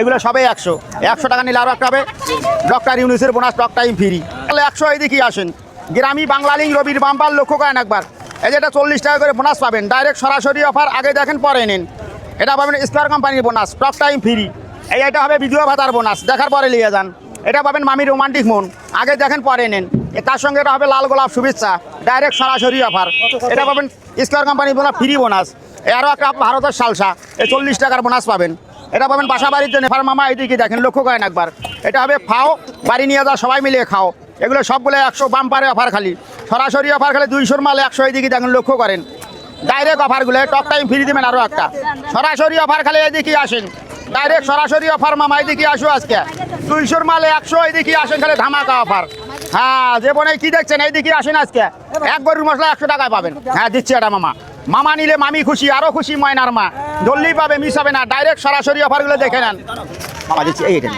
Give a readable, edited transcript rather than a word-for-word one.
এগুলো সবাই 100 টাকা নিলে আরও একটা হবে ডক্টর ইউনুসের বোনাস টক টাইম ফ্রি। তাহলে 100 এদিকেই আসেন। গ্রামী বাংলালিং রবির বাম্পার লক্ষ্য করেন একবার, এই যে এটা 40 টাকা করে বোনাস পাবেন, ডাইরেক্ট সরাসরি অফার। আগে দেখেন পরে নিন। এটা পাবেন স্কয়ার কোম্পানির বোনাস টক টাইম ফ্রি। এটা হবে বিধবা ভাতার বোনাস, দেখার পরে নিয়ে যান। এটা পাবেন মামি রোমান্টিক মন, আগে দেখেন পরে নিন। তার সঙ্গে এটা হবে লাল গোলাপ শুভেচ্ছা, ডাইরেক্ট সরাসরি অফার। এটা পাবেন স্কয়ার কোম্পানির বোনাস ফ্রি বোনাস। আরও একটা ভারতের সালসা, 40 টাকার বোনাস পাবেন। এটা পাবেন বাসা বাড়ির জন্য। ফার মামা এইদিকে দেখেন, লক্ষ্য করেন একবার। এটা হবে ফাও, বাড়ি নিয়ে যাও, সবাই মিলিয়ে খাও। এগুলো সবগুলো 100 বাম্পারে অফার, খালি সরাসরি অফার, খালি 200 মাল 100। এইদিকে দেখেন, লক্ষ্য করেন ডাইরেক্ট অফারগুলো। টক টাইম ফ্রি দেবেন আরও একটা সরাসরি অফার, খালি এইদিকে আসেন। ডাইরেক্ট সরাসরি অফার মামা, এইদিকে আসো আজকে 200 মালে 100। এইদিকে আসেন, খালি ধামাকা অফার। হ্যাঁ, যে বোনে কি দেখছেন, এইদিকে আসেন আজকে। এক গরুর মশলা 100 টাকায় পাবেন। হ্যাঁ, দিচ্ছি এটা মামা। মামা নিলে মামি খুশি, আরও খুশি ময়নার মা। ধরলেই পাবে, মিস হবে না। ডাইরেক্ট সরাসরি অফারগুলো দেখে নেন মামা, দিচ্ছি এইটা।